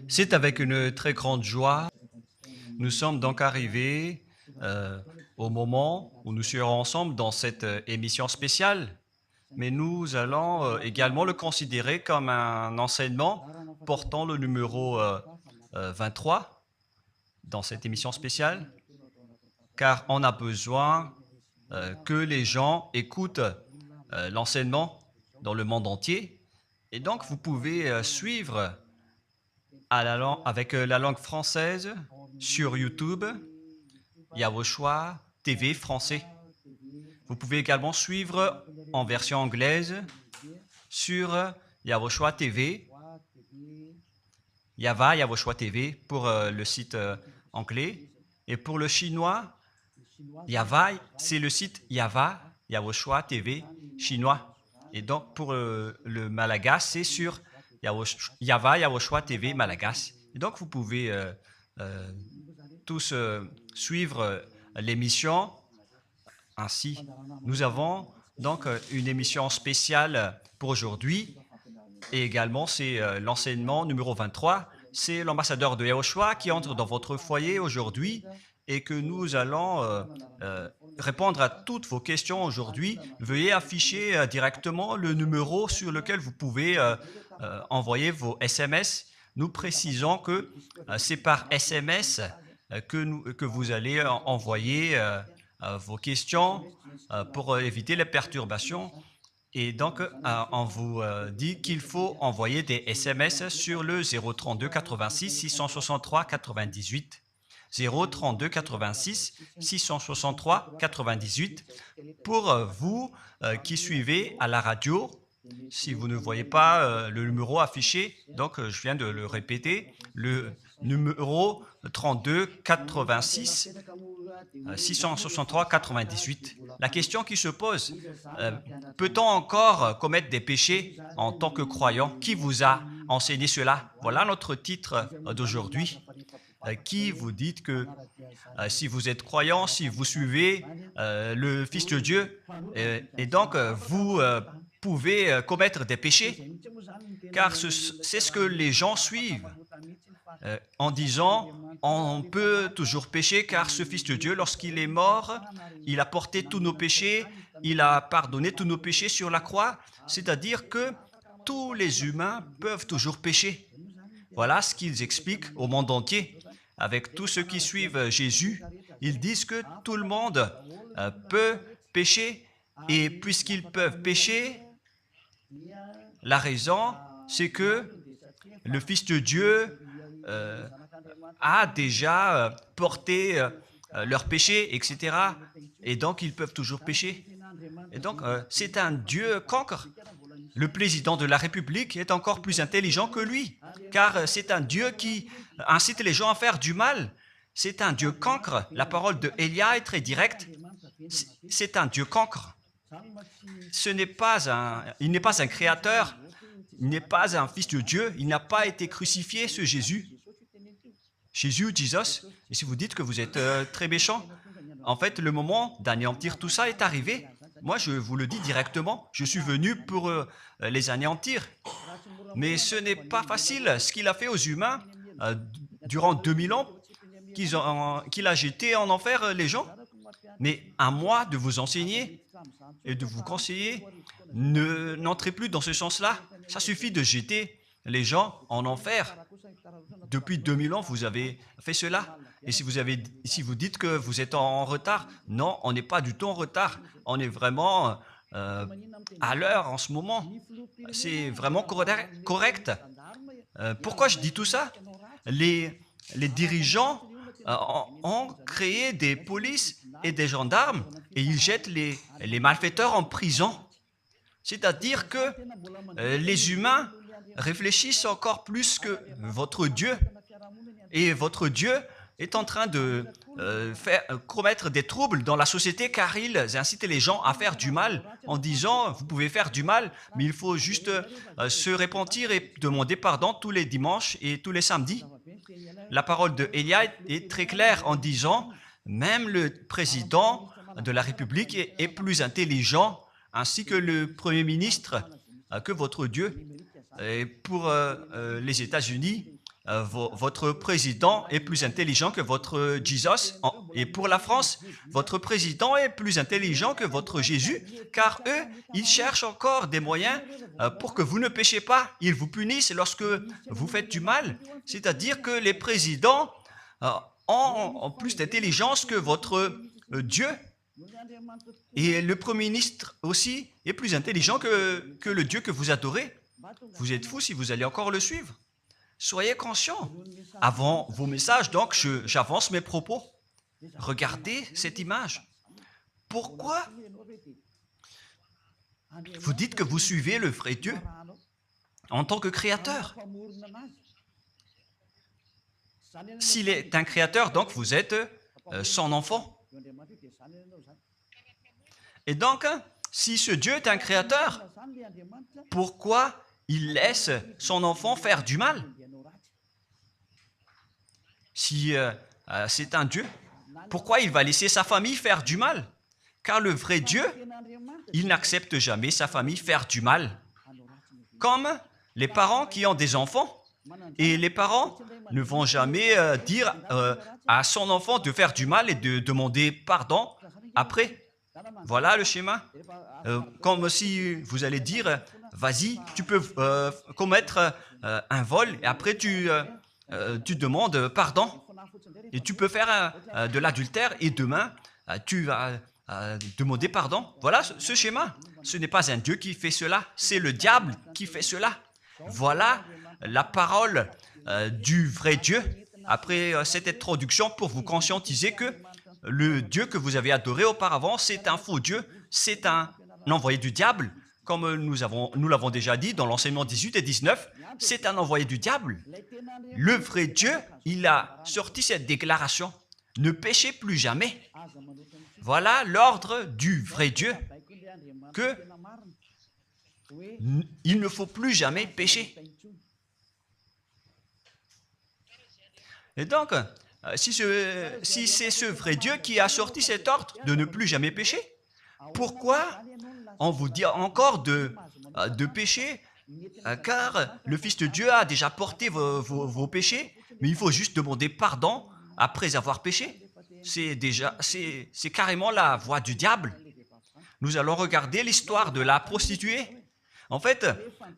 C'est avec une très grande joie. Nous sommes donc arrivés au moment où nous serons ensemble dans cette émission spéciale, mais nous allons également le considérer comme un enseignement portant le numéro 23 dans cette émission spéciale, car on a besoin que les gens écoutent l'enseignement dans le monde entier. Et donc, vous pouvez suivre avec la langue française sur YouTube, Yawoshua TV français. Vous pouvez également suivre en version anglaise sur Yawoshua TV, Yawoshua TV pour le site anglais. Et pour le chinois, c'est le site Yawoshua TV chinois. Et donc pour le malagasy, c'est sur Yawoshua TV malagasy. Et donc vous pouvez tous suivre l'émission ainsi. Nous avons donc une émission spéciale pour aujourd'hui et également c'est l'enseignement numéro 23. C'est l'ambassadeur de Yawoshua qui entre dans votre foyer aujourd'hui et que nous allons répondre à toutes vos questions aujourd'hui. Veuillez afficher directement le numéro sur lequel vous pouvez envoyer vos SMS. Nous précisons que c'est par SMS que vous allez envoyer vos questions pour éviter les perturbations. Et donc, on vous dit qu'il faut envoyer des SMS sur le 032 86 663 98. 032 86 663 98 pour vous qui suivez à la radio. Si vous ne voyez pas le numéro affiché, donc je viens de le répéter, le numéro 32 86 663 98. La question qui se pose, peut-on encore commettre des péchés en tant que croyant? Qui vous a enseigné cela? Voilà notre titre d'aujourd'hui. Qui vous dit que si vous êtes croyant, si vous suivez le Fils de Dieu, et donc vous pouvez commettre des péchés, car c'est ce que les gens suivent en disant on peut toujours pécher car ce Fils de Dieu, lorsqu'il est mort, il a porté tous nos péchés, il a pardonné tous nos péchés sur la croix, c'est-à-dire que tous les humains peuvent toujours pécher. Voilà ce qu'ils expliquent au monde entier. Avec tous ceux qui suivent Jésus, ils disent que tout le monde peut pécher et puisqu'ils peuvent pécher, la raison, c'est que le Fils de Dieu a déjà porté leurs péchés, etc. Et donc, ils peuvent toujours pécher. Et donc, c'est un Dieu cancre. Le président de la République est encore plus intelligent que lui, car c'est un Dieu qui incite les gens à faire du mal. C'est un Dieu cancre. La parole de Élia est très directe. C'est un Dieu cancre. Il n'est pas un créateur, il n'est pas un fils de Dieu, il n'a pas été crucifié, ce Jésus. Jesus. Et si vous dites que vous êtes très méchant, en fait, le moment d'anéantir tout ça est arrivé. Moi, je vous le dis directement, je suis venu pour les anéantir. Mais ce n'est pas facile. Ce qu'il a fait aux humains durant 2000 ans, qu'il a jeté en enfer les gens. Mais à moi de vous enseigner et de vous conseiller, n'entrez plus dans ce sens-là. Ça suffit de jeter les gens en enfer. Depuis 2000 ans, vous avez fait cela. Et si vous dites que vous êtes en retard, non, on n'est pas du tout en retard. On est vraiment à l'heure en ce moment. C'est vraiment correct. Pourquoi je dis tout ça? Les dirigeants ont créé des polices et des gendarmes et ils jettent les malfaiteurs en prison. C'est-à-dire que les humains réfléchissent encore plus que votre Dieu. Et votre Dieu est en train de commettre des troubles dans la société car ils incitent les gens à faire du mal en disant « vous pouvez faire du mal, mais il faut juste se repentir et demander pardon tous les dimanches et tous les samedis ». La parole de Élia est très claire en disant « même le président de la République est plus intelligent ainsi que le Premier ministre que votre Dieu ». Et pour les États-Unis, votre président est plus intelligent que votre Jesus. Et pour la France, votre président est plus intelligent que votre Jésus, car eux, ils cherchent encore des moyens pour que vous ne péchiez pas. Ils vous punissent lorsque vous faites du mal. C'est-à-dire que les présidents ont plus d'intelligence que votre Dieu. Et le Premier ministre aussi est plus intelligent que le Dieu que vous adorez. Vous êtes fous si vous allez encore le suivre. Soyez conscients. Avant vos messages, donc, j'avance mes propos. Regardez cette image. Pourquoi vous dites que vous suivez le vrai Dieu en tant que créateur? S'il est un créateur, donc vous êtes son enfant. Et donc, si ce Dieu est un créateur, pourquoi il laisse son enfant faire du mal? Si c'est un Dieu, pourquoi il va laisser sa famille faire du mal? Car le vrai Dieu, il n'accepte jamais sa famille faire du mal. Comme les parents qui ont des enfants, et les parents ne vont jamais dire à son enfant de faire du mal et de demander pardon après. Voilà le schéma. Comme si vous allez dire, vas-y, tu peux commettre un vol et après tu demandes pardon. Et tu peux faire de l'adultère et demain, tu vas demander pardon. Voilà ce schéma. Ce n'est pas un Dieu qui fait cela, c'est le diable qui fait cela. Voilà la parole du vrai Dieu. Après cette introduction, pour vous conscientiser que le Dieu que vous avez adoré auparavant, c'est un faux Dieu, c'est un envoyé du diable. Comme nous l'avons déjà dit dans l'enseignement 18 et 19, c'est un envoyé du diable. Le vrai Dieu, il a sorti cette déclaration. Ne péchez plus jamais. Voilà l'ordre du vrai Dieu. Que il ne faut plus jamais pécher. Et donc, si c'est ce vrai Dieu qui a sorti cet ordre de ne plus jamais pécher, pourquoi on vous dit encore de pécher? Car le Fils de Dieu a déjà porté vos péchés, mais il faut juste demander pardon après avoir péché. C'est carrément la voie du diable. Nous allons regarder l'histoire de la prostituée. En fait,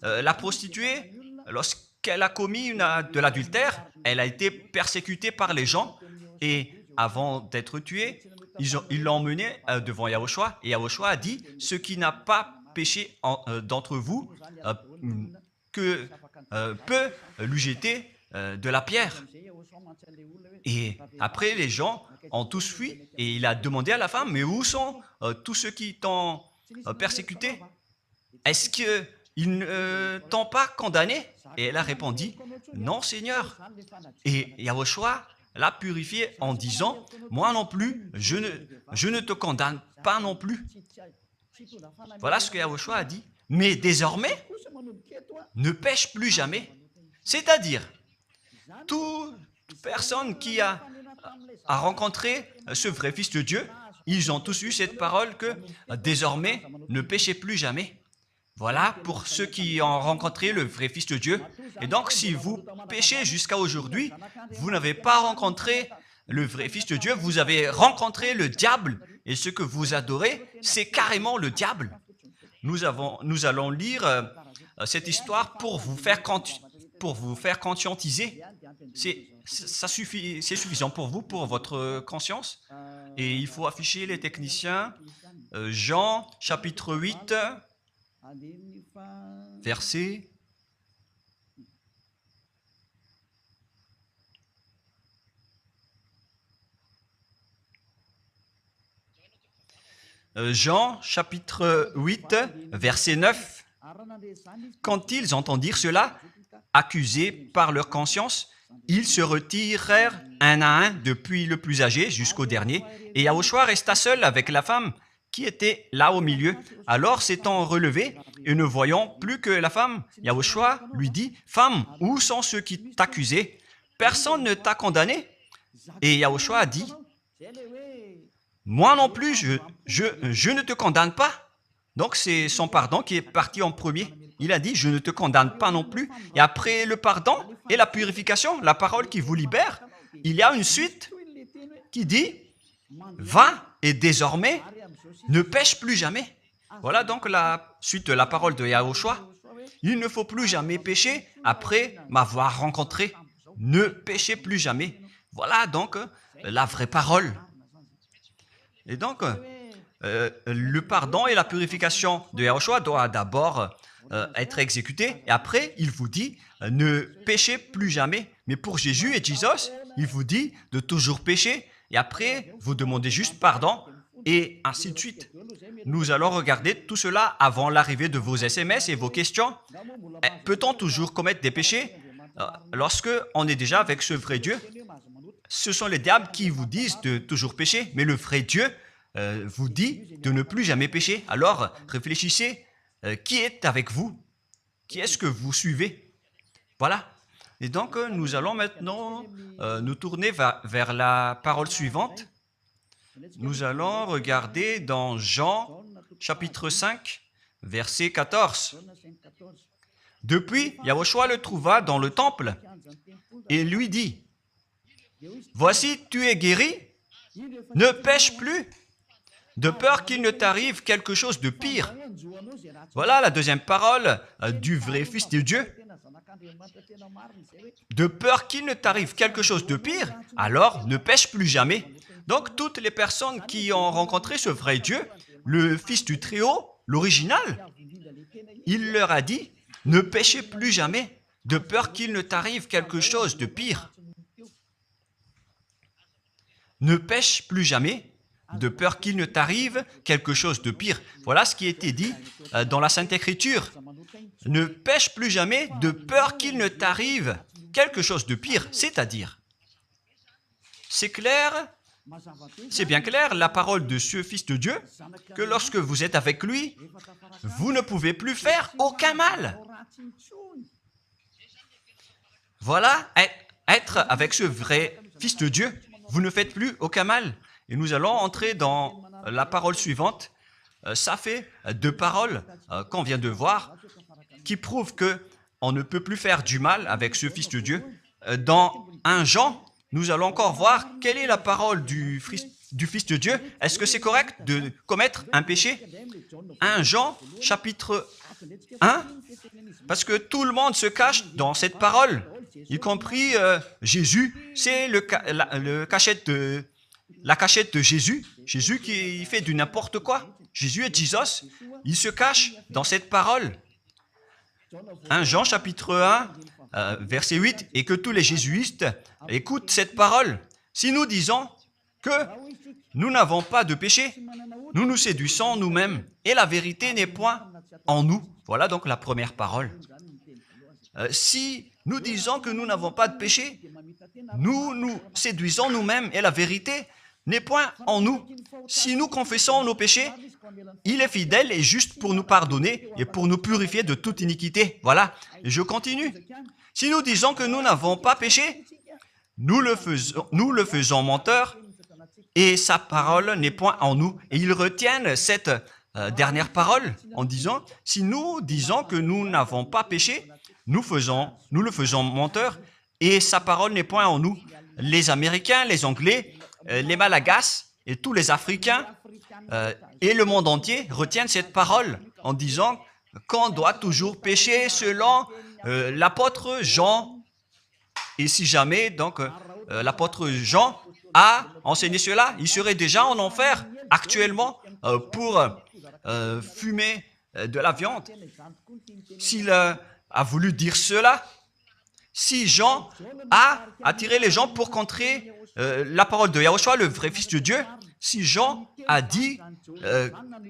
la prostituée, lorsqu'elle a commis de l'adultère, elle a été persécutée par les gens et avant d'être tuée, ils l'ont emmenée devant Yahushua et Yahushua a dit « Ce qui n'a pas péché d'entre vous peut lui jeter de la pierre. » Et après, les gens ont tous fui et il a demandé à la femme « Mais où sont tous ceux qui t'ont persécuté? Est-ce qu'ils ne t'ont pas condamné ?» Et elle a répondu « Non, Seigneur. » Et Yahushua l'a purifié en disant « Moi non plus, je ne te condamne pas non plus. » Voilà ce que Yahushua a dit. Mais désormais, ne pêche plus jamais. C'est-à-dire, toute personne qui a rencontré ce vrai Fils de Dieu, ils ont tous eu cette parole que désormais, ne péchez plus jamais. Voilà pour ceux qui ont rencontré le vrai Fils de Dieu. Et donc, si vous péchez jusqu'à aujourd'hui, vous n'avez pas rencontré le vrai Fils de Dieu, vous avez rencontré le diable. Et ce que vous adorez, c'est carrément le diable. Nous allons lire cette histoire pour vous faire conscientiser. C'est suffisant pour vous, pour votre conscience. Et il faut afficher les techniciens. Jean, chapitre 8, verset... Jean, chapitre 8, verset 9. Quand ils entendirent cela, accusés par leur conscience, ils se retirèrent un à un, depuis le plus âgé jusqu'au dernier, et Yahushua resta seul avec la femme qui était là au milieu. Alors, s'étant relevé et ne voyant plus que la femme, Yahushua lui dit, « Femme, où sont ceux qui t'accusaient? Personne ne t'a condamné ?» Et Yahushua a dit, « Moi non plus, je ne te condamne pas. » Donc, c'est son pardon qui est parti en premier. il a dit, je ne te condamne pas non plus. Et après le pardon et la purification, la parole qui vous libère, il y a une suite qui dit, va et désormais, ne pêche plus jamais. Voilà donc la suite de la parole de Yahushua. Il ne faut plus jamais pécher après m'avoir rencontré. Ne péchez plus jamais. Voilà donc la vraie parole. Et donc, le pardon et la purification de Yahushua doivent d'abord être exécutés. Et après, il vous dit, ne péchez plus jamais. Mais pour Jésus et Jesus, il vous dit de toujours pécher. Et après, vous demandez juste pardon et ainsi de suite. Nous allons regarder tout cela avant l'arrivée de vos SMS et vos questions. Peut-on toujours commettre des péchés lorsque on est déjà avec ce vrai Dieu? Ce sont les diables qui vous disent de toujours pécher, mais le vrai Dieu vous dit de ne plus jamais pécher. Alors, réfléchissez, qui est avec vous? Qui est-ce que vous suivez? Voilà. Et donc, nous allons maintenant nous tourner vers la parole suivante. Nous allons regarder dans Jean, chapitre 5, verset 14. Depuis, Yahushua le trouva dans le temple et lui dit, « Voici, tu es guéri, ne pêche plus, de peur qu'il ne t'arrive quelque chose de pire. » Voilà la deuxième parole du vrai Fils de Dieu. De peur qu'il ne t'arrive quelque chose de pire, alors ne pêche plus jamais. Donc, toutes les personnes qui ont rencontré ce vrai Dieu, le Fils du Très-Haut, l'original, il leur a dit, ne péchez plus jamais, de peur qu'il ne t'arrive quelque chose de pire. Ne pêche plus jamais, de peur qu'il ne t'arrive quelque chose de pire. Voilà ce qui a été dit dans la Sainte Écriture. Ne pêche plus jamais, de peur qu'il ne t'arrive quelque chose de pire. C'est-à-dire, c'est clair, c'est bien clair, la parole de ce Fils de Dieu, que lorsque vous êtes avec lui, vous ne pouvez plus faire aucun mal. Voilà, être avec ce vrai Fils de Dieu, vous ne faites plus aucun mal. Et nous allons entrer dans la parole suivante. Ça fait deux paroles qu'on vient de voir qui prouvent qu'on ne peut plus faire du mal avec ce Fils de Dieu. Dans 1 Jean, nous allons encore voir quelle est la parole du Fils de Dieu. Est-ce que c'est correct de commettre un péché? 1 Jean, chapitre 1, parce que tout le monde se cache dans cette parole, y compris Jésus. C'est la cachette de Jésus. Jésus qui fait du n'importe quoi. Jésus et Jesus, ils se cachent dans cette parole. 1 Jean, chapitre 1, verset 8, et que tous les jésuites écoutent cette parole. Si nous disons que nous n'avons pas de péché, nous nous séduisons nous-mêmes, et la vérité n'est point en nous. Voilà donc la première parole. Si nous disons que nous n'avons pas de péché, nous nous séduisons nous-mêmes, et la vérité n'est point en nous. Si nous confessons nos péchés, il est fidèle et juste pour nous pardonner et pour nous purifier de toute iniquité. Voilà, et je continue. Si nous disons que nous n'avons pas péché, nous le faisons menteur et sa parole n'est point en nous. Et ils retiennent cette dernière parole en disant, si nous disons que nous n'avons pas péché, nous le faisons menteur et sa parole n'est point en nous. Les Américains, les Anglais, les Malagasy et tous les Africains et le monde entier retiennent cette parole en disant qu'on doit toujours pécher selon l'apôtre Jean. Et si jamais donc l'apôtre Jean a enseigné cela, il serait déjà en enfer actuellement pour fumer de la viande. S'il a voulu dire cela, si Jean a attiré les gens pour contrer la parole de Yahushua, le vrai Fils de Dieu, si Jean a dit,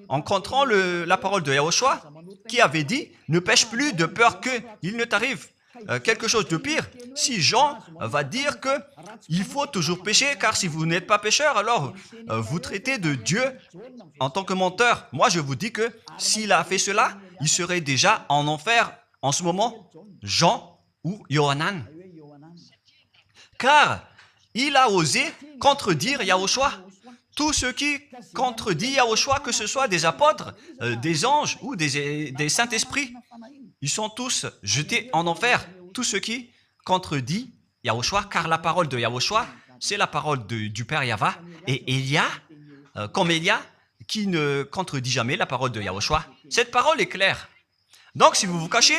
en contrant la parole de Yahushua, qui avait dit, ne pêche plus de peur qu'il ne t'arrive quelque chose de pire, si Jean va dire qu'il faut toujours pécher, car si vous n'êtes pas pécheur, alors vous traitez de Dieu en tant que menteur. Moi, je vous dis que s'il a fait cela, il serait déjà en enfer en ce moment, Jean ou Yohanan. Car il a osé contredire Yahushua. Tout ce qui contredit Yahushua, que ce soit des apôtres, des anges ou des saints-esprits, ils sont tous jetés en enfer. Tous ceux qui contredisent Yahushua, car la parole de Yahushua, c'est la parole du Père Yahva. Et Élia, comme Élia, qui ne contredit jamais la parole de Yahushua. Cette parole est claire. Donc, si vous vous cachez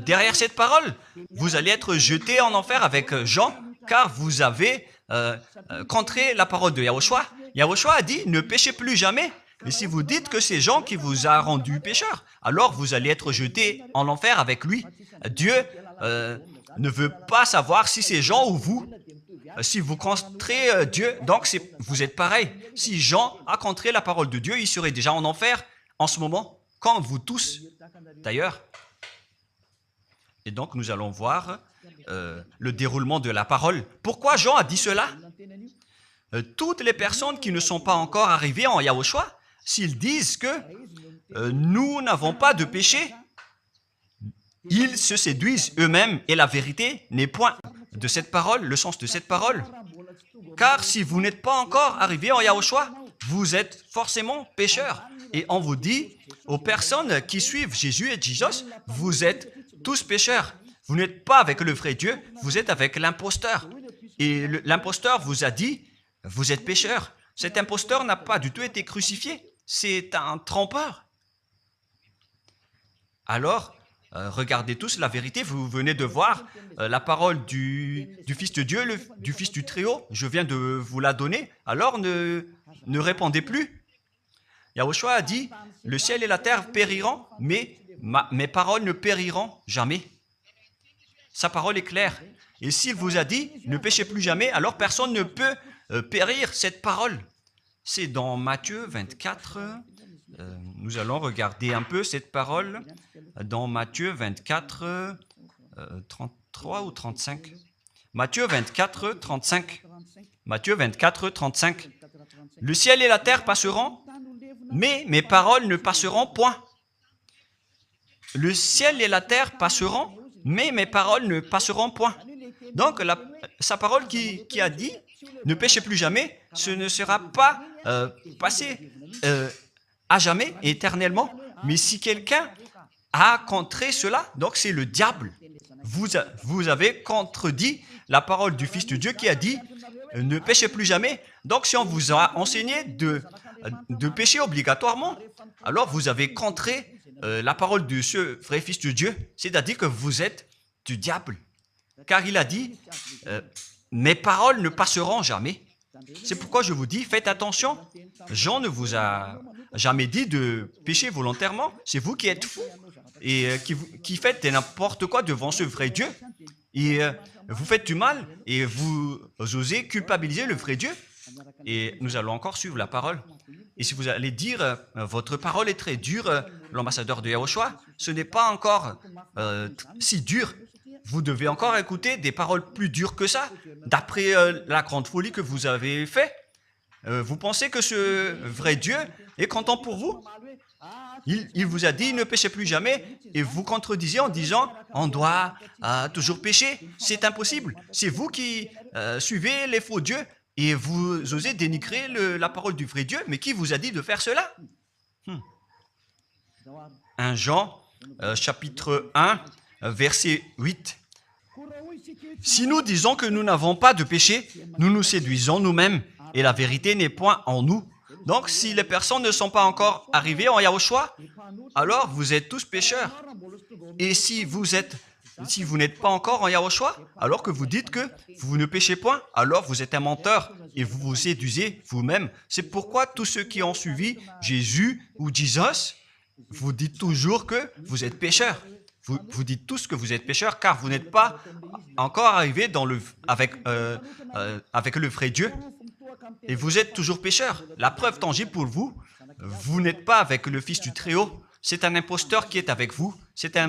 derrière cette parole, vous allez être jeté en enfer avec Jean, car vous avez contré la parole de Yahushua. Yahushua a dit, ne péchez plus jamais. Et si vous dites que c'est Jean qui vous a rendu pécheur, alors vous allez être jeté en enfer avec lui. Dieu ne veut pas savoir si c'est Jean ou vous. Si vous contrez Dieu, donc vous êtes pareil. Si Jean a contré la parole de Dieu, il serait déjà en enfer en ce moment, comme vous tous d'ailleurs. Et donc nous allons voir le déroulement de la parole. Pourquoi Jean a dit cela? Toutes les personnes qui ne sont pas encore arrivées en Yahushua, s'ils disent que nous n'avons pas de péché, ils se séduisent eux-mêmes et la vérité n'est point de cette parole, le sens de cette parole. Car si vous n'êtes pas encore arrivé en Yahushua, vous êtes forcément pécheurs. Et on vous dit aux personnes qui suivent Jésus et Jesus, vous êtes tous pécheurs. Vous n'êtes pas avec le vrai Dieu, vous êtes avec l'imposteur. Et l'imposteur vous a dit, vous êtes pécheurs. Cet imposteur n'a pas du tout été crucifié. C'est un trompeur. Alors, regardez tous la vérité. Vous venez de voir la parole du Fils de Dieu, du Fils du Très-Haut. Je viens de vous la donner. Alors, ne répondez plus. Yahushua a dit, le ciel et la terre périront, mais mes paroles ne périront jamais. Sa parole est claire. Et s'il vous a dit, ne péchez plus jamais, alors personne ne peut périr cette parole. C'est dans Matthieu 24. Nous allons regarder un peu cette parole dans Matthieu 24, 33 ou 35. Matthieu 24, 35. Matthieu 24, 35. Le ciel et la terre passeront, mais mes paroles ne passeront point. Le ciel et la terre passeront, mais mes paroles ne passeront point. Donc, sa parole qui a dit, ne péchez plus jamais, ce ne sera pas passé à jamais, éternellement. Mais si quelqu'un a contré cela, donc c'est le diable. Vous avez contredit la parole du Fils de Dieu qui a dit, ne péchez plus jamais. Donc, si on vous a enseigné de pécher obligatoirement, alors vous avez contré la parole de ce vrai Fils de Dieu, c'est-à-dire que vous êtes du diable. Car il a dit, mes paroles ne passeront jamais. C'est pourquoi je vous dis, faites attention. Jean ne vous a jamais dit de pécher volontairement. C'est vous qui êtes fous et qui faites n'importe quoi devant ce vrai Dieu. Et vous faites du mal et vous osez culpabiliser le vrai Dieu. Et nous allons encore suivre la parole. Et si vous allez dire, votre parole est très dure, l'ambassadeur de Yahushua, ce n'est pas encore si dur. Vous devez encore écouter des paroles plus dures que ça, d'après la grande folie que vous avez faite. Vous pensez que ce vrai Dieu est content pour vous? Il vous a dit, ne péchez plus jamais, et vous contredisez en disant, on doit toujours pécher. C'est impossible. C'est vous qui suivez les faux dieux, et vous osez dénigrer la parole du vrai Dieu. Mais qui vous a dit de faire cela? 1 Jean, chapitre 1, verset 8. Si nous disons que nous n'avons pas de péché, nous nous séduisons nous-mêmes, et la vérité n'est point en nous. Donc, si les personnes ne sont pas encore arrivées en Yahushua, alors vous êtes tous pécheurs. Et si vous n'êtes pas encore en Yahushua, alors que vous dites que vous ne péchez point, alors vous êtes un menteur et vous vous séduisez vous-même. C'est pourquoi tous ceux qui ont suivi Jésus ou Jesus, vous dites toujours que vous êtes pécheurs. Vous dites tous que vous êtes pécheurs car vous n'êtes pas encore arrivés avec le vrai Dieu. Et vous êtes toujours pécheurs. La preuve tangible pour vous, vous n'êtes pas avec le Fils du Très-Haut. C'est un imposteur qui est avec vous. C'est un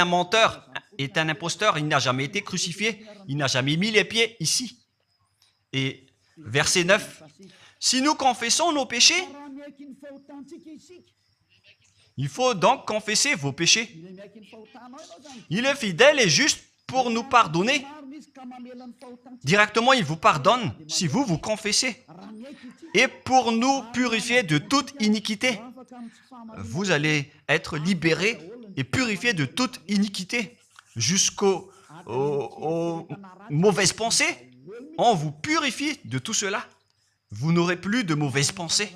menteur. C'est un imposteur. Il n'a jamais été crucifié. Il n'a jamais mis les pieds ici. Et verset 9. Si nous confessons nos péchés, il faut donc confesser vos péchés. Il est fidèle et juste pour nous pardonner. Directement, il vous pardonne si vous confessez. Et pour nous purifier de toute iniquité. Vous allez être libérés et purifiés de toute iniquité, aux mauvaises pensées. On vous purifie de tout cela. Vous n'aurez plus de mauvaises pensées.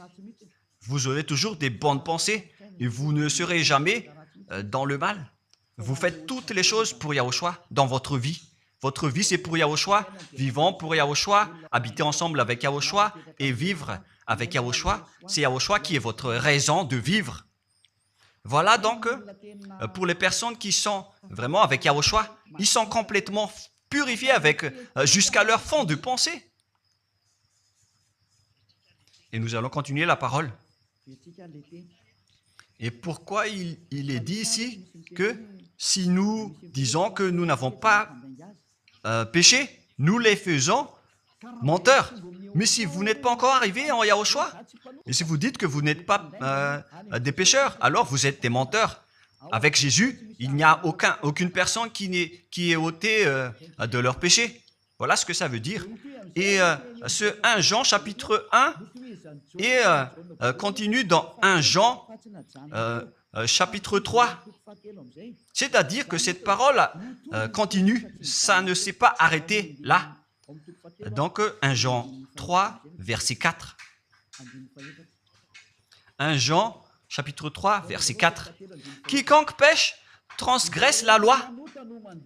Vous aurez toujours des bonnes pensées et vous ne serez jamais dans le mal. Vous faites toutes les choses pour Yahushua dans votre vie. Votre vie, c'est pour Yahushua, vivant pour Yahushua, habiter ensemble avec Yahushua et vivre avec Yahushua. C'est Yahushua qui est votre raison de vivre. Voilà donc, pour les personnes qui sont vraiment avec Yahushua, ils sont complètement purifiés jusqu'à leur fond de pensée. Et nous allons continuer la parole. Et pourquoi il est dit ici que si nous disons que nous n'avons pas péché, nous les faisons menteurs. Mais si vous n'êtes pas encore arrivé en Yahushua, et si vous dites que vous n'êtes pas des pécheurs, alors vous êtes des menteurs. Avec Jésus, il n'y a aucune personne qui est ôtée de leur péché. Voilà ce que ça veut dire. Et ce 1 Jean chapitre 1 et continue dans 1 Jean chapitre 3. C'est-à-dire que cette parole continue, ça ne s'est pas arrêté là. Donc 1 Jean 3, verset 4. 1 Jean chapitre 3, verset 4. Quiconque pêche transgresse la loi,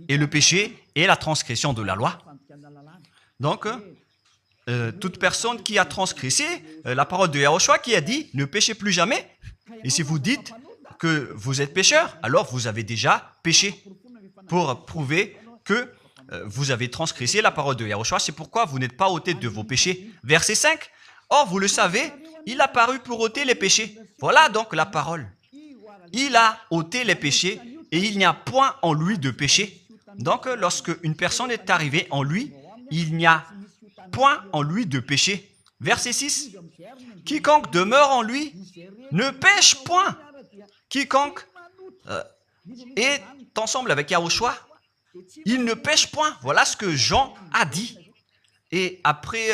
et le péché est la transgression de la loi. Donc, toute personne qui a transgressé la parole de Yahushua qui a dit « Ne péchez plus jamais ». Et si vous dites que vous êtes pécheur, alors vous avez déjà péché pour prouver que vous avez transgressé la parole de Yahushua. C'est pourquoi vous n'êtes pas ôté de vos péchés. Verset 5. Or, vous le savez, il a paru pour ôter les péchés. Voilà donc la parole. Il a ôté les péchés et il n'y a point en lui de péché. Donc, lorsque une personne est arrivée en lui, il n'y a point en lui de péché. Verset 6. Quiconque demeure en lui ne pêche point. Quiconque est ensemble avec Yahushua, il ne pêche point. Voilà ce que Jean a dit. Et après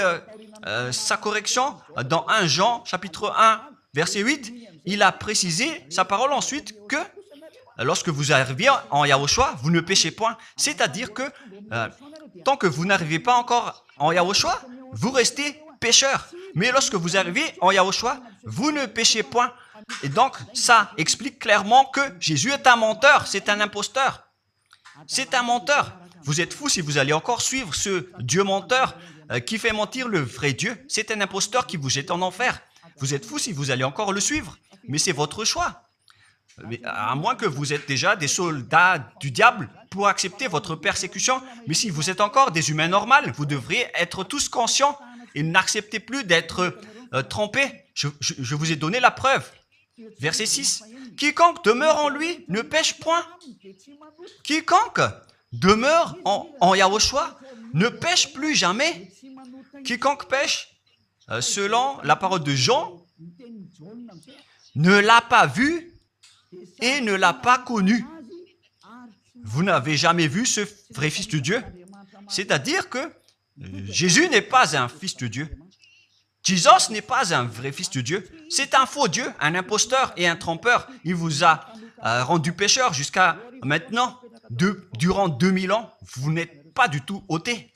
sa correction, dans 1 Jean, chapitre 1, verset 8, il a précisé sa parole ensuite que lorsque vous arrivez en Yahushua, vous ne péchez point. C'est-à-dire que tant que vous n'arrivez pas encore en Yahushua, vous restez pécheur. Mais lorsque vous arrivez en Yahushua, vous ne péchez point. Et donc, ça explique clairement que Jésus est un menteur, c'est un imposteur. C'est un menteur. Vous êtes fous si vous allez encore suivre ce Dieu menteur qui fait mentir le vrai Dieu. C'est un imposteur qui vous jette en enfer. Vous êtes fous si vous allez encore le suivre. Mais c'est votre choix. Mais à moins que vous êtes déjà des soldats du diable pour accepter votre persécution. Mais si vous êtes encore des humains normaux, vous devriez être tous conscients et n'acceptez plus d'être trompés. Je vous ai donné la preuve. Verset 6. Quiconque demeure en lui ne pêche point. Quiconque demeure en Yahushua ne pêche plus jamais. Quiconque pêche, selon la parole de Jean, ne l'a pas vu et ne l'a pas connu. Vous n'avez jamais vu ce vrai Fils de Dieu. C'est-à-dire que Jésus n'est pas un Fils de Dieu. Jésus n'est pas un vrai Fils de Dieu. C'est un faux Dieu, un imposteur et un trompeur. Il vous a rendu pécheur jusqu'à maintenant. Durant 2000 ans, vous n'êtes pas du tout ôté.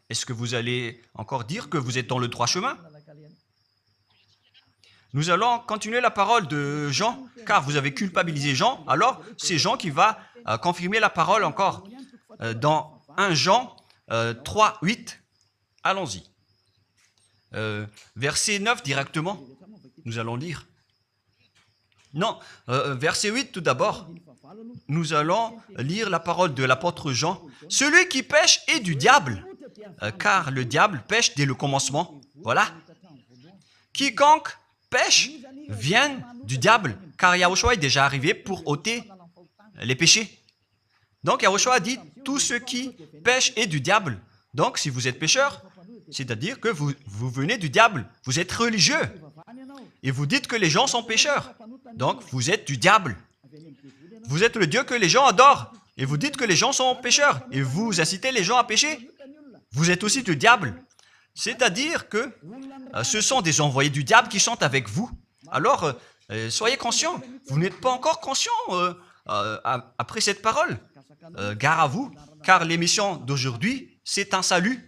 Est-ce que vous allez encore dire que vous êtes dans le droit chemin? Nous allons continuer la parole de Jean, car vous avez culpabilisé Jean. Alors, c'est Jean qui va confirmer la parole encore. Dans 1 Jean 3, 8, allons-y. Verset 9 directement, nous allons lire. Non, verset 8 tout d'abord. Nous allons lire la parole de l'apôtre Jean. Celui qui pêche est du diable, car le diable pêche dès le commencement. Voilà. Quiconque pêche vient du diable, car Yahushua est déjà arrivé pour ôter les péchés. Donc Yahushua a dit, tout ce qui pêche est du diable. Donc si vous êtes pécheur, c'est-à-dire que vous venez du diable, vous êtes religieux, et vous dites que les gens sont pécheurs. Donc vous êtes du diable. Vous êtes le Dieu que les gens adorent, et vous dites que les gens sont pécheurs, et vous incitez les gens à pécher. Vous êtes aussi du diable. C'est-à-dire que ce sont des envoyés du diable qui sont avec vous. Alors, soyez conscients. Vous n'êtes pas encore conscient après cette parole. Gare à vous, car l'émission d'aujourd'hui, c'est un salut.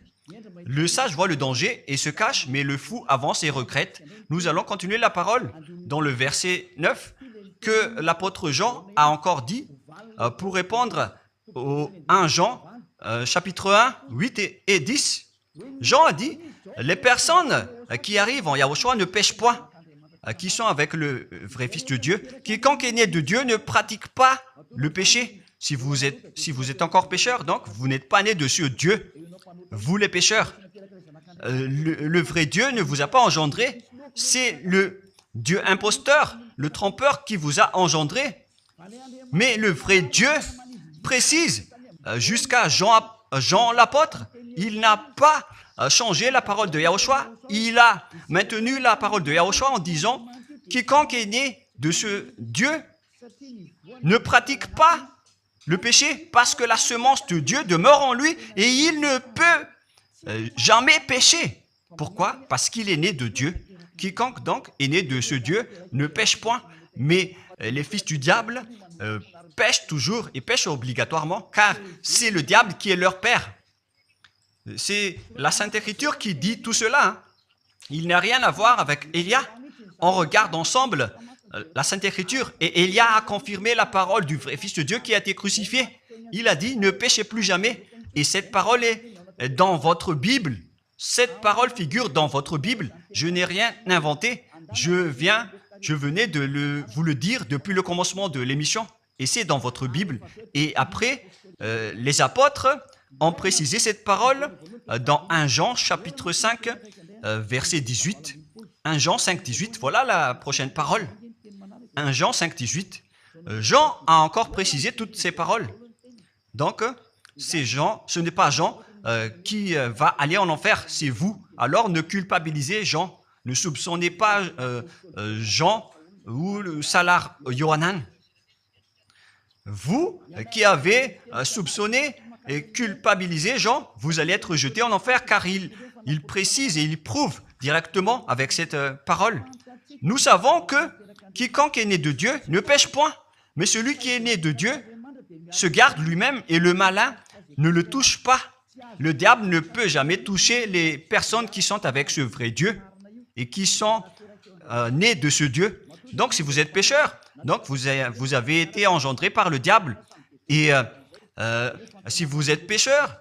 Le sage voit le danger et se cache, mais le fou avance et regrette. Nous allons continuer la parole dans le verset 9 que l'apôtre Jean a encore dit pour répondre au 1 Jean, chapitre 1, 8 et 10. Jean a dit, les personnes qui arrivent en Yahushua ne pêchent point, qui sont avec le vrai Fils de Dieu. Quiconque est né de Dieu ne pratique pas le péché. Si vous êtes encore pécheur, donc vous n'êtes pas né de ce Dieu. Vous les pécheurs, le vrai Dieu ne vous a pas engendré. C'est le Dieu imposteur, le trompeur qui vous a engendré. Mais le vrai Dieu précise, jusqu'à Jean l'apôtre, il n'a pas changé la parole de Yahushua. Il a maintenu la parole de Yahushua en disant, quiconque est né de ce Dieu ne pratique pas le péché parce que la semence de Dieu demeure en lui et il ne peut jamais pécher. Pourquoi? Parce qu'il est né de Dieu. Quiconque donc est né de ce Dieu ne pêche point. Mais les fils du diable pêchent toujours et pêchent obligatoirement car c'est le diable qui est leur père. C'est la Sainte Écriture qui dit tout cela. Hein. Il n'a rien à voir avec Élia. On regarde ensemble la Sainte Écriture et Élia a confirmé la parole du vrai Fils de Dieu qui a été crucifié. Il a dit, ne péchez plus jamais. Et cette parole est dans votre Bible. Cette parole figure dans votre Bible. Je n'ai rien inventé. Je venais de vous le dire depuis le commencement de l'émission. Et c'est dans votre Bible. Et après, les apôtres ont précisé cette parole dans 1 Jean, chapitre 5, verset 18. 1 Jean 5, 18. Voilà la prochaine parole. 1 Jean 5, 18. Jean a encore précisé toutes ces paroles. Donc, c'est Jean, ce n'est pas Jean qui va aller en enfer, c'est vous. Alors, ne culpabilisez Jean. Ne soupçonnez pas Jean ou le Salar Yohanan. Vous qui avez soupçonné et culpabilisé Jean, vous allez être jeté en enfer car il précise et il prouve directement avec cette parole. Nous savons que quiconque est né de Dieu ne pêche point, mais celui qui est né de Dieu se garde lui-même et le malin ne le touche pas. Le diable ne peut jamais toucher les personnes qui sont avec ce vrai Dieu et qui sont nées de ce Dieu. Donc, si vous êtes pécheur, donc vous avez été engendré par le diable. Et si vous êtes pécheur,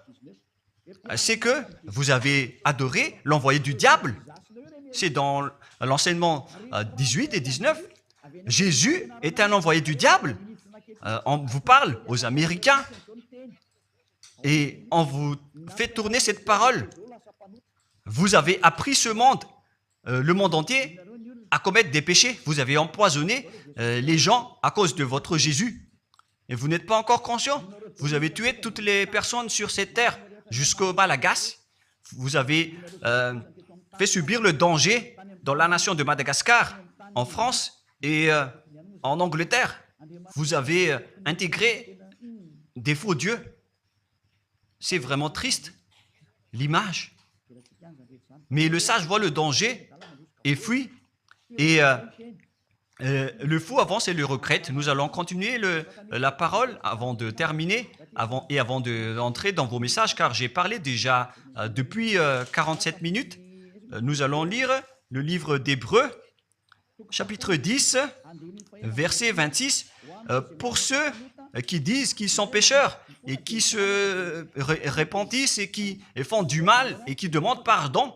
c'est que vous avez adoré l'envoyé du diable. C'est dans l'enseignement 18 et 19. Jésus est un envoyé du diable. On vous parle aux Américains et on vous fait tourner cette parole. Vous avez appris ce monde, le monde entier, à commettre des péchés. Vous avez empoisonné les gens à cause de votre Jésus. Et vous n'êtes pas encore conscient. Vous avez tué toutes les personnes sur cette terre jusqu'au Malagasy. Vous avez fait subir le danger dans la nation de Madagascar, en France et en Angleterre. Vous avez intégré des faux dieux. C'est vraiment triste, l'image. Mais le sage voit le danger et fuit. Et le fou avance et le regrette. Nous allons continuer la parole avant de terminer, avant d'entrer dans vos messages, car j'ai parlé déjà depuis 47 minutes. Nous allons lire le livre d'Hébreux, chapitre 10, verset 26. Pour ceux qui disent qu'ils sont pécheurs et qui se repentissent et qui font du mal et qui demandent pardon,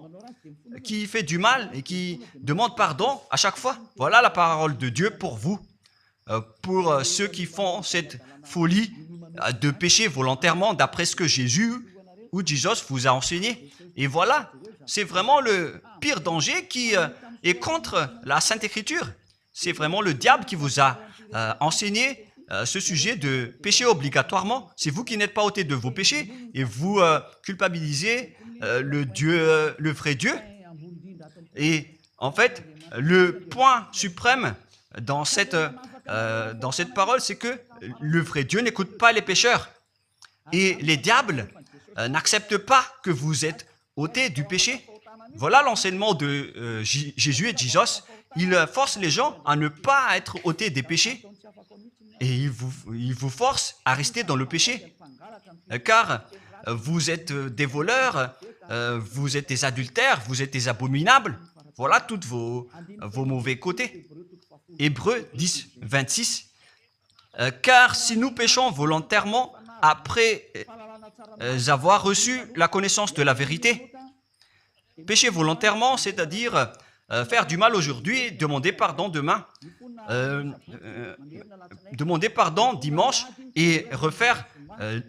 qui fait du mal et qui demande pardon à chaque fois. Voilà la parole de Dieu pour vous, pour ceux qui font cette folie de pécher volontairement d'après ce que Jésus ou Jesus vous a enseigné. Et voilà, c'est vraiment le pire danger qui est contre la Sainte Écriture. C'est vraiment le diable qui vous a enseigné ce sujet de péché obligatoirement. C'est vous qui n'êtes pas ôté de vos péchés et vous culpabilisez le vrai Dieu. Et en fait, le point suprême dans cette parole, c'est que le vrai Dieu n'écoute pas les pécheurs. Et les diables n'acceptent pas que vous êtes ôtés du péché. Voilà l'enseignement de Jésus et Jesus. Il force les gens à ne pas être ôtés des péchés. Et il vous force à rester dans le péché. Car vous êtes des voleurs, vous êtes des adultères, vous êtes des abominables. Voilà tous vos mauvais côtés. Hébreux 10, 26. Car si nous péchons volontairement après avoir reçu la connaissance de la vérité, pécher volontairement, c'est-à-dire faire du mal aujourd'hui, demander pardon demain, demander pardon dimanche et refaire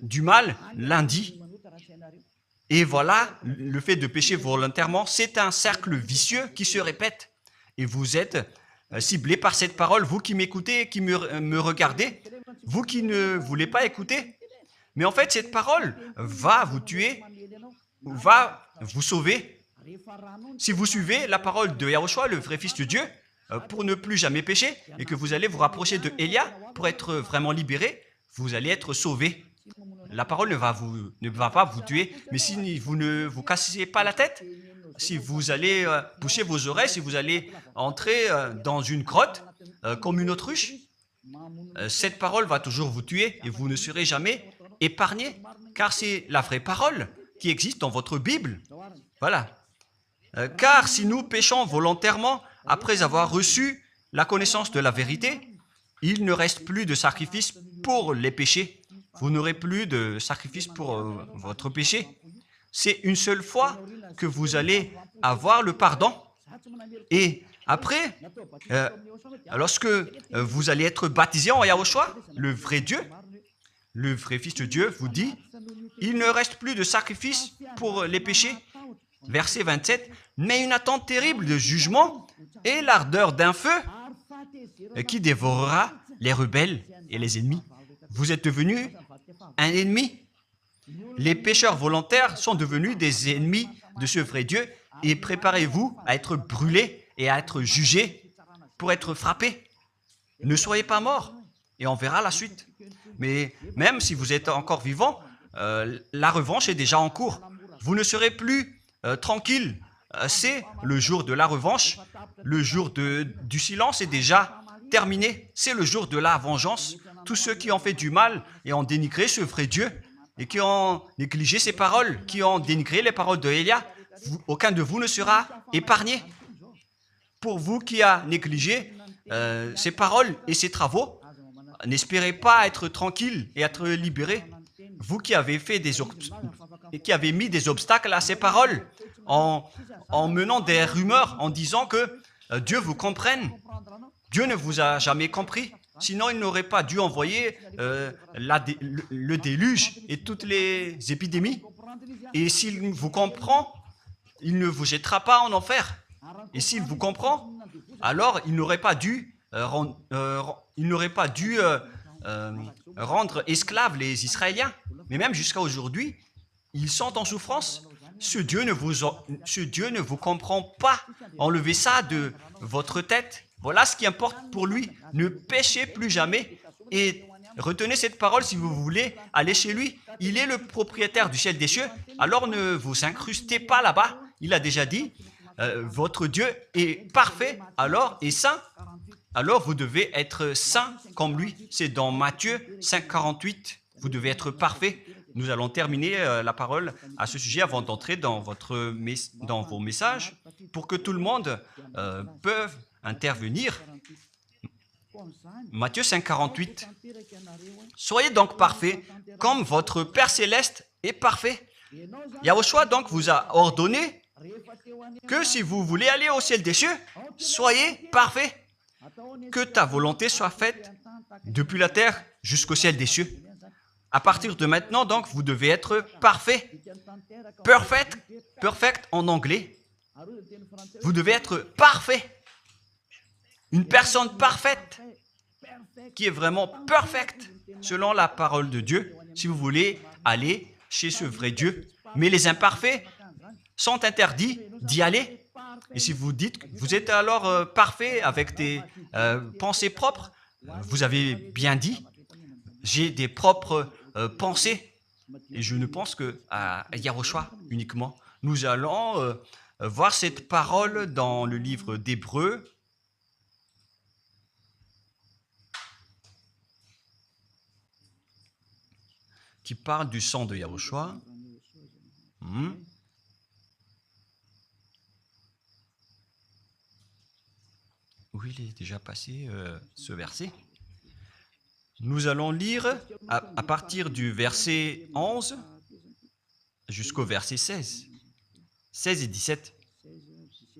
du mal lundi. Et voilà, le fait de pécher volontairement, c'est un cercle vicieux qui se répète. Et vous êtes ciblé par cette parole, vous qui m'écoutez, qui me regardez, vous qui ne voulez pas écouter. Mais en fait, cette parole va vous tuer, va vous sauver. Si vous suivez la parole de Yahushua, le vrai Fils de Dieu, pour ne plus jamais pécher, et que vous allez vous rapprocher de Elia pour être vraiment libéré, vous allez être sauvé. La parole ne va pas vous tuer, mais si vous ne vous cassez pas la tête, si vous allez boucher vos oreilles, si vous allez entrer dans une grotte comme une autruche, cette parole va toujours vous tuer et vous ne serez jamais épargné, car c'est la vraie parole qui existe dans votre Bible. Voilà. Car si nous péchons volontairement après avoir reçu la connaissance de la vérité, il ne reste plus de sacrifice pour les péchés. Vous n'aurez plus de sacrifice pour votre péché. C'est une seule fois que vous allez avoir le pardon. Et après, lorsque vous allez être baptisé en Yahushua, le vrai Dieu, le vrai Fils de Dieu vous dit, il ne reste plus de sacrifice pour les péchés. Verset 27, mais une attente terrible de jugement et l'ardeur d'un feu qui dévorera les rebelles et les ennemis. Vous êtes devenu un ennemi. Les pécheurs volontaires sont devenus des ennemis de ce vrai Dieu et préparez-vous à être brûlés et à être jugés pour être frappés. Ne soyez pas morts et on verra la suite. Mais même si vous êtes encore vivant, la revanche est déjà en cours. Vous ne serez plus tranquille. C'est le jour de la revanche. Le jour du silence est déjà terminé. C'est le jour de la vengeance. Tous ceux qui ont fait du mal et ont dénigré ce vrai Dieu et qui ont négligé ses paroles, qui ont dénigré les paroles de Elia, aucun de vous ne sera épargné. Pour vous qui avez négligé ses paroles et ses travaux, n'espérez pas être tranquille et être libéré. Vous qui avez mis des obstacles à ces paroles en menant des rumeurs, en disant que Dieu vous comprenne. Dieu ne vous a jamais compris. Sinon, il n'aurait pas dû envoyer le déluge et toutes les épidémies. Et s'il vous comprend, il ne vous jettera pas en enfer. Et s'il vous comprend, alors il n'aurait pas dû rendre esclaves les Israéliens. Mais même jusqu'à aujourd'hui, ils sont en souffrance. Ce Dieu ne vous comprend pas. Enlevez ça de votre tête. Voilà ce qui importe pour lui. Ne péchez plus jamais et retenez cette parole si vous voulez aller chez lui. Il est le propriétaire du ciel des cieux. Alors ne vous incrustez pas là-bas. Il a déjà dit, votre Dieu est parfait alors et saint. Alors vous devez être saint comme lui. C'est dans Matthieu 5, 48. Vous devez être parfait. Nous allons terminer la parole à ce sujet avant d'entrer dans vos messages pour que tout le monde peut intervenir. Matthieu 5, 48. Soyez donc parfaits comme votre Père Céleste est parfait. Yahushua donc vous a ordonné que si vous voulez aller au ciel des cieux, soyez parfaits. Que ta volonté soit faite depuis la terre jusqu'au ciel des cieux. À partir de maintenant, donc, vous devez être parfait. Perfect en anglais. Vous devez être parfait. Une personne parfaite qui est vraiment perfecte selon la parole de Dieu si vous voulez aller chez ce vrai Dieu. Mais les imparfaits sont interdits d'y aller. Et si vous dites que vous êtes alors parfait avec des pensées propres, vous avez bien dit, j'ai des propres pensées et je ne pense qu'à Yahushua uniquement. Nous allons voir cette parole dans le livre d'Hébreux. qui parle du sang de Yahushua. Où il est déjà passé ce verset. Nous allons lire à partir du verset 11 jusqu'au verset 16. 16 et 17.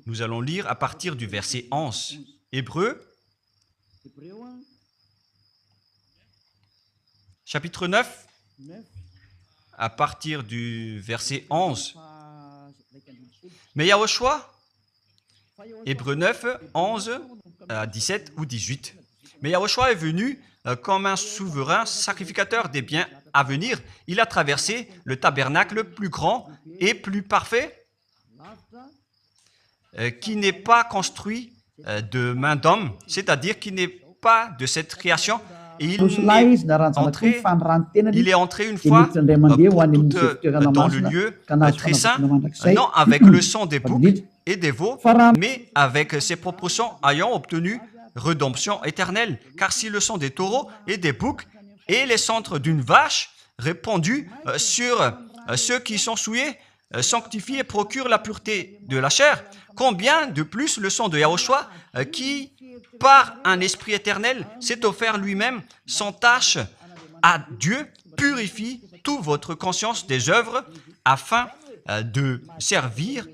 Nous allons lire à partir du verset 11. Hébreux, chapitre 9, à partir du verset 11. Mais Yahushua, Hébreux 9, 11 à 17 ou 18. Mais Yahushua est venu comme un souverain sacrificateur des biens à venir. Il a traversé le tabernacle plus grand et plus parfait, qui n'est pas construit de main d'homme, c'est-à-dire qui n'est pas de cette création. Et il est entré une fois pour toutes dans le lieu très saint, non avec le sang des boucs et des veaux, mais avec ses propres sangs ayant obtenu rédemption éternelle. Car si le sang des taureaux et des boucs et les cendres d'une vache répandus sur ceux qui sont souillés sanctifient et procurent la pureté de la chair, combien de plus le sang de Yahushua qui, par un esprit éternel, s'est offert lui-même sans tâche à Dieu, purifie toute votre conscience des œuvres afin de servir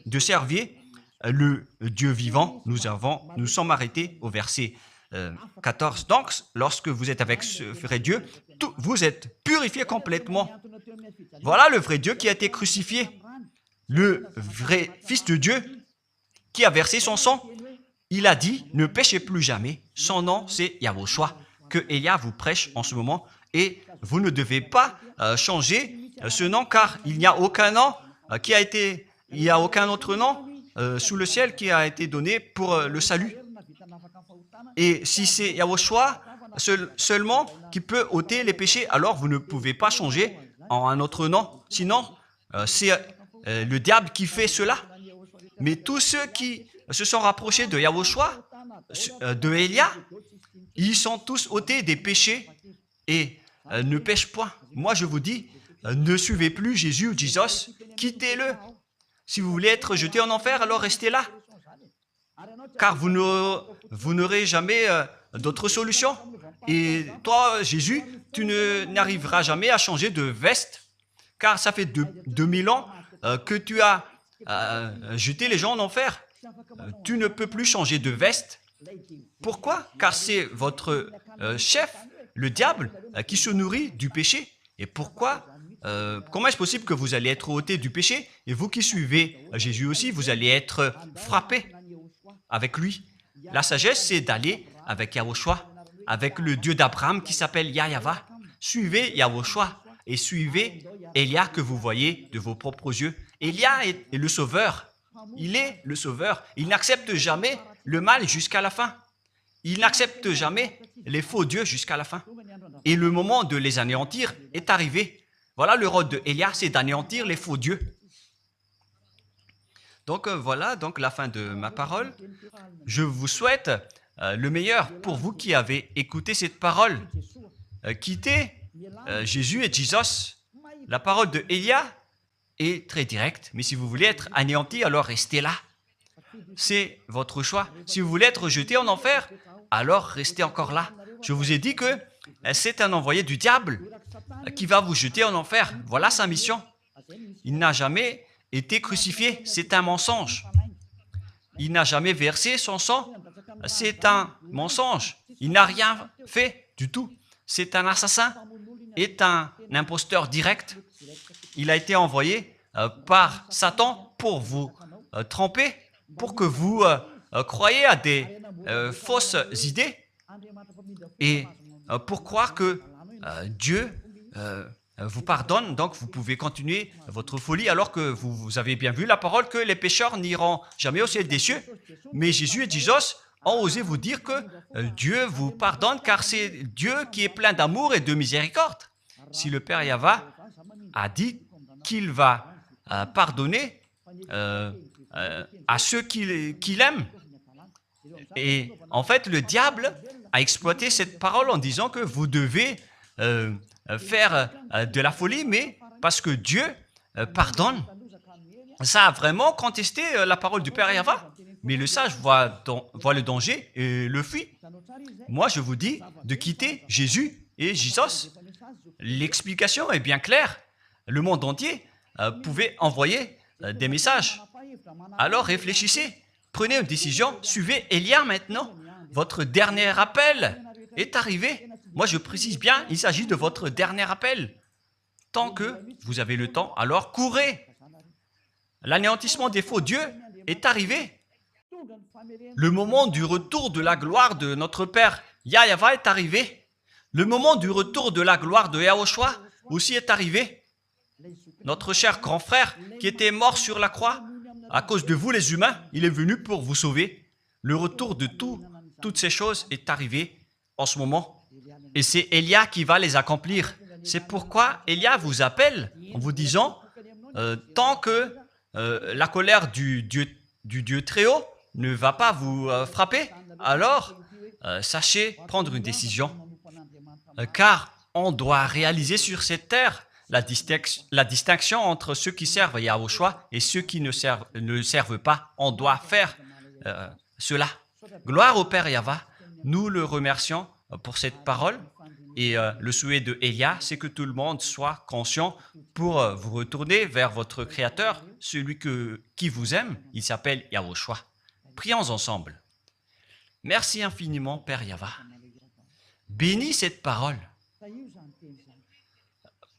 le Dieu vivant. Nous sommes arrêtés au verset 14. Donc, lorsque vous êtes avec ce vrai Dieu, vous êtes purifiés complètement. Voilà le vrai Dieu qui a été crucifié. Le vrai Fils de Dieu qui a versé son sang. Il a dit, ne péchez plus jamais. Son nom, c'est Yahushua, que Elia vous prêche en ce moment. Et vous ne devez pas changer ce nom, car il n'y a aucun nom il n'y a aucun autre nom sous le ciel qui a été donné pour le salut. Et si c'est Yahushua seulement qui peut ôter les péchés, alors vous ne pouvez pas changer en un autre nom. Sinon, c'est le diable qui fait cela. Mais tous ceux qui se sont rapprochés de Yahushua, de Elia, ils sont tous ôtés des péchés et ne pêchent point. Moi, je vous dis, ne suivez plus Jésus ou Jesus, quittez-le. Si vous voulez être jeté en enfer, alors restez là. Car vous n'aurez jamais d'autre solution. Et toi, Jésus, tu n'arriveras jamais à changer de veste, car ça fait 2000 ans que tu as jeté les gens en enfer. Tu ne peux plus changer de veste. Pourquoi? Car c'est votre chef, le diable, qui se nourrit du péché. Et pourquoi? Comment est-ce possible que vous allez être ôté du péché et vous qui suivez Jésus aussi, vous allez être frappé avec lui? La sagesse, c'est d'aller avec Yahushua, avec le Dieu d'Abraham qui s'appelle Yahva. Suivez Yahushua et suivez Elia que vous voyez de vos propres yeux. Elia est le sauveur. Il est le sauveur. Il n'accepte jamais le mal jusqu'à la fin. Il n'accepte jamais les faux dieux jusqu'à la fin. Et le moment de les anéantir est arrivé. Voilà le rôle de Elia, c'est d'anéantir les faux dieux. Donc voilà donc la fin de ma parole. Je vous souhaite le meilleur pour vous qui avez écouté cette parole. Quittez Jésus et Jesus. La parole de Elia est très directe, mais si vous voulez être anéanti, alors restez là. C'est votre choix. Si vous voulez être jeté en enfer, alors restez encore là. Je vous ai dit que c'est un envoyé du diable qui va vous jeter en enfer. Voilà sa mission. Il n'a jamais été crucifié. C'est un mensonge. Il n'a jamais versé son sang. C'est un mensonge. Il n'a rien fait du tout. C'est un assassin. Est un imposteur direct. Il a été envoyé par Satan pour vous tromper, pour que vous croyiez à des fausses idées et pour croire que Dieu vous pardonne, donc vous pouvez continuer votre folie alors que vous avez bien vu la parole que les pécheurs n'iront jamais au ciel des cieux. Mais Jésus et Jesus ont osé vous dire que Dieu vous pardonne car c'est Dieu qui est plein d'amour et de miséricorde. Si le Père Yahva a dit qu'il va pardonner à ceux qu'il aime. Et en fait, le diable a exploité cette parole en disant que vous devez faire de la folie, mais parce que Dieu pardonne. Ça a vraiment contesté la parole du Père Yahva. Mais le sage voit le danger et le fuit. Moi, je vous dis de quitter Jésus et Jésus. L'explication est bien claire. Le monde entier pouvait envoyer des messages. Alors réfléchissez, prenez une décision, suivez Élia maintenant. Votre dernier appel est arrivé. Moi, je précise bien, il s'agit de votre dernier appel. Tant que vous avez le temps, alors courez. L'anéantissement des faux dieux est arrivé. Le moment du retour de la gloire de notre Père Yahva est arrivé. Le moment du retour de la gloire de Yahushua aussi est arrivé. Notre cher grand frère qui était mort sur la croix, à cause de vous les humains, il est venu pour vous sauver. Le retour de toutes ces choses est arrivé en ce moment. Et c'est Élia qui va les accomplir. C'est pourquoi Élia vous appelle en vous disant, tant que la colère du Dieu très haut ne va pas vous frapper, alors sachez prendre une décision. Car on doit réaliser sur cette terre la distinction entre ceux qui servent Yahushua et ceux qui ne servent pas. On doit faire cela. Gloire au Père Yahva. Nous le remercions pour cette parole. Et le souhait de Élia, c'est que tout le monde soit conscient pour vous retourner vers votre Créateur, celui qui vous aime. Il s'appelle Yahushua. Prions ensemble. Merci infiniment, Père Yahva. Bénis cette parole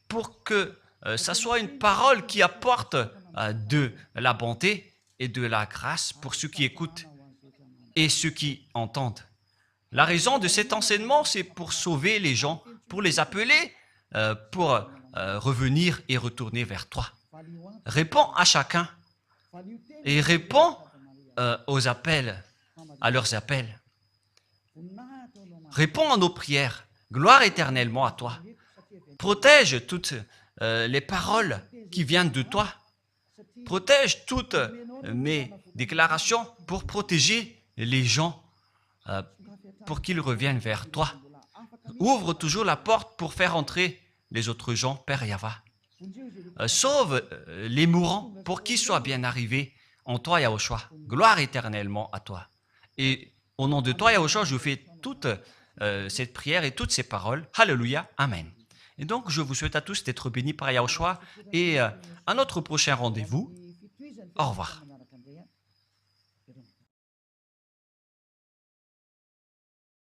pour que ça soit une parole qui apporte de la bonté et de la grâce pour ceux qui écoutent et ceux qui entendent. La raison de cet enseignement, c'est pour sauver les gens, pour les appeler, pour revenir et retourner vers toi. Réponds à chacun et réponds aux appels, à leurs appels. Réponds à nos prières. Gloire éternellement à toi. Protège toutes les paroles qui viennent de toi. Protège toutes mes déclarations pour protéger les gens, pour qu'ils reviennent vers toi. Ouvre toujours la porte pour faire entrer les autres gens, Père Yahva. Sauve les mourants pour qu'ils soient bien arrivés en toi, Yahushua. Gloire éternellement à toi. Et au nom de toi, Yahushua, je fais toute cette prière et toutes ces paroles. Alléluia. Amen. Et donc, je vous souhaite à tous d'être bénis par Yahushua et à notre prochain rendez-vous. Au revoir.